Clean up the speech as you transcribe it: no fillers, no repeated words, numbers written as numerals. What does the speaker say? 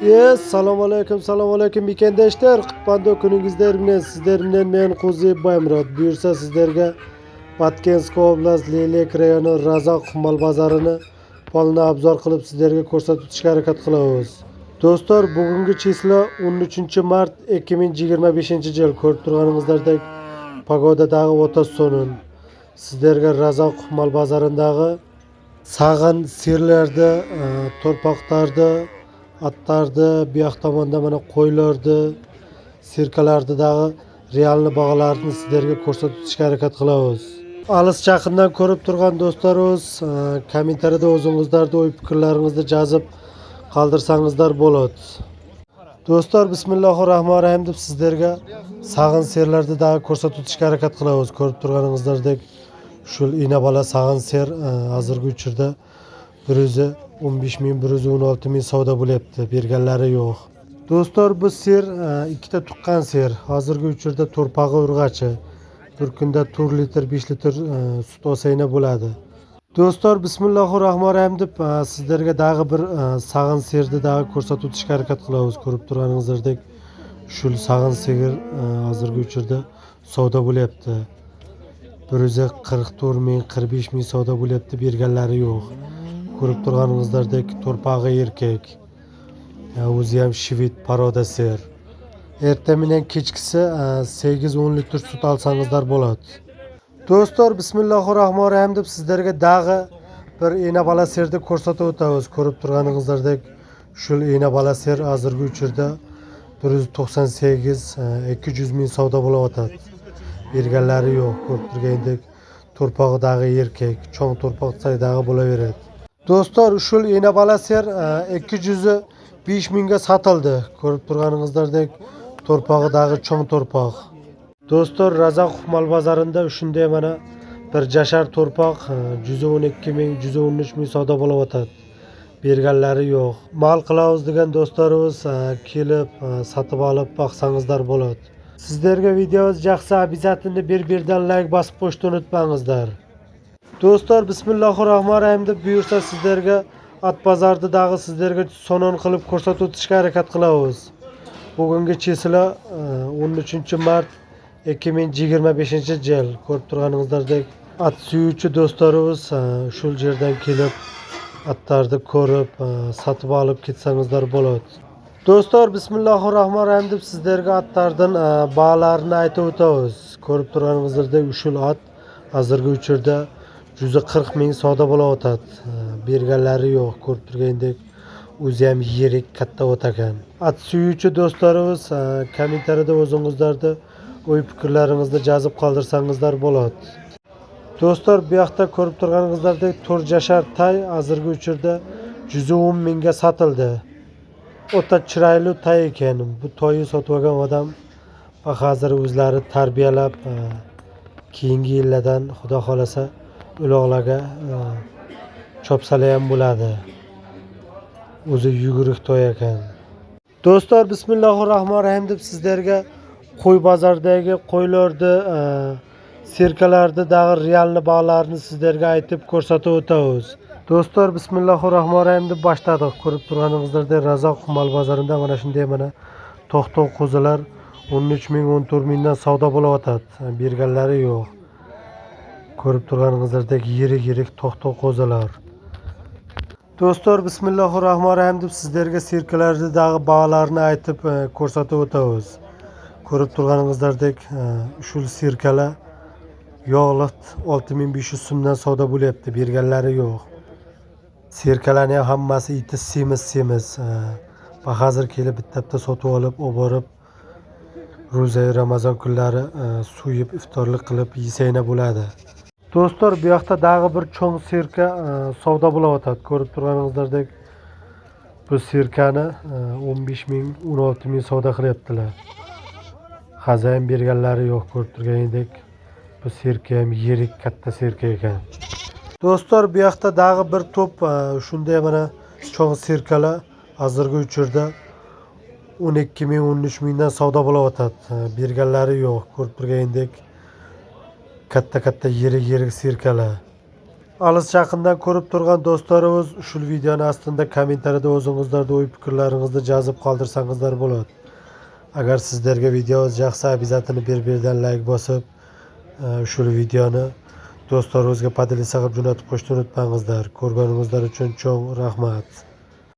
Assalomu alaykum mekandoshlar. Qutbandi kuningizlar bilan sizlar bilan men Qo'zi Baymurod. Buyursa sizlarga Batkensk oblast Lelek rayoni Razaq mol bozorini polni obzor qilib sizlarga ko'rsatib o'tishga harakat qilamiz. Do'stlar, bugungi chislo 13-mart 2025-yil. Ko'rib turganingizdek pagodadagi o'ta so'nin. Sizlarga Razaq mol bozorindagi sag'in sirlarda, torpaqlarda, atlarda, bu yoq tomonda mana qo'ylarni, sirkalardagi realni bog'larni sizlarga ko'rsatib o'tishga harakat qilamiz. Alis yaqindan ko'rib turgan do'stlarimiz, kommentariyada o'zingizlarning o'y fikrlaringizni yozib qoldirsangizlar bo'ladi. Do'stlar, bismillahirrohmanirrohim deb sizlarga sag'in serlarni daha ko'rsatib o'tishga harakat qilamiz. Ko'rib turganingizdek shu inabala sag'in ser hozirgi uchurda 115 ming, 116 ming savdo bo'lyapti. Berganlari yo'q. Do'stlar, bu ser ikkita tuqqan ser. Hozirgi uchurda to'rpog'i urg'achi. Bir kunda 4 litr, 5 litr sut olsayna bo'ladi. Do'stlar, bismillahirrohmanirrohim deb sizlarga daha bir sag'in serni daha ko'rsatib o'tishga harakat qilamiz. Ko'rib turganingizdek shu sag'in sigir hozirgi uchurda savdo bo'lyapti. 144 ming, 45 ming savdo bo'lyapti. Berganlari yo'q. Ko'rib turganingizdek to'rpog'i erkak. O'zi ham shved paroda ser. Ertamidan kechkisi 8-10 litr sut olsangizlar bo'ladi. Do'stlar, bismillahirrohmanirrohim deb sizlarga dag'i bir enabala serni ko'rsatib o'tamiz. Ko'rib turganingizdek shu enabala ser hozirgi uchurda 198-200 ming savdo bo'layotadi. Berganlari yo'q. Ko'rib turgandek to'rpog'idagi erkak, cho'ng to'rpaqdagi bo'laveradi. Do'stlar, shu enabala ser 205 mingga sotildi. Ko'rib turganingizdek to'rpog'idagi cho'ng to'rpaq. Do'stlar, Razaq mol bozorida shunday mana bir jashar to'rpaq 112 ming, 113 ming savdo bo'layotadi. Berganlari yo'q. Mal qilamiz degan do'stlarimiz kelib sotib olib boqsangizlar bo'ladi. Sizlarga videomiz yoqsa, обязательно bir-birdan like bosib qo'yishni unutmangizlar. Do'stlar, bismillahirrohmanirrohim deb buyursa sizlarga at bozordagi sizlarga so'non qilib ko'rsatib o'tishga harakat qilamiz. Bugungi chislo 13-mart 2025-yil. Ko'rib turganingizdek at suyuvchi do'stlarimiz shu yerdan kelib atlarni ko'rib sotib olib ketsangizlar bo'ladi. Do'stlar, bismillahirrohmanirrohim deb sizlarga atlardan bog'larini aytib o'tamiz. Ko'rib turganingizdek ushul at hozirgi uchurda 140 ming savdo bo'layotadi. Berganlari yo'q. Ko'rib turgandek o'zi ham yirik katta ot ekan. At suyuvchi do'stlarimiz kommentariyada o'zingizlarni o'y fikrlaringizni yozib qoldirsangizlar bo'ladi. Do'stlar, bu yoqda ko'rib turganingizdek 4 jashar tay hozirgi uchurda 110 mingga sotildi. O'ta chiroyli tay ekan. Bu to'yi sotib olgan odam hozir o'zlari tarbiyalab keyingi yillardan xudo xolasa uloqlarga chopsalar ham bo'ladi. O'zi yugurik to'y ekan. Do'stlar, bismillahirrohmanirrohim deb sizlarga qo'y bozoridagi qo'ylarni, sirkalarni, dag'i realni bog'larni sizlarga aytib ko'rsatib o'tamiz. Do'stlar, bismillahirrohmanirrohim deb boshladik. Ko'rib turganingizdek Razaq mol bozorida mana shunday mana to'xtoq qo'zilar 13 ming, 14 mingdan savdo bo'layotadi. Berganlari yo'q. Ko'rib turganingizdek yirik to'xtoq qo'zilar. Do'stlar, bismillahirrohmanirrohim deb sizlarga sirkalarni dag'i bog'larni aytib ko'rsatib o'tamiz. Ko'rib turganingizdek shu sirkalar yog'liq 6500 so'mdan savdo bo'lyapti. Berganlari yo'q. Sirkalarning hammasi iti semiz. Hozir kelib bitta sotib olib, borib ro'za Ramazon kunlari suyib iftorlik qilib yesayna bo'ladi. Do'stlar, bu yoqda dag'i bir cho'ng sirka savdo bo'layotadi. Ko'rib turganingizdek bu sirkani 15 ming, 16 ming savdo qilyaptilar. Hozir ham berganlari yo'q. Ko'rib turganingdek bu sirka ham yirik katta sirka ekan. Do'stlar, bu yoqda dag'i bir to'p shunday mana cho'ng sirkalar hozirgi uchurda 12 ming, 13 mingdan savdo bo'layotadi. Berganlari yo'q. Ko'rib turganingdek katta yirik sirkalar. Alыс yaqindan ko'rib turgan do'stlarimiz shu videoni astında kommentariyada o'zingizlarda o'y fikrlaringizni yozib qoldirsangizlar bo'ladi. Agar sizlarga videomiz yoqsa обязательно bir-birdan like bosib, shu videoni do'stlaringizga podelitsiya qilib jo'natib qo'yishni unutmangizlar. Ko'rganingizlar uchun cho'ng rahmat.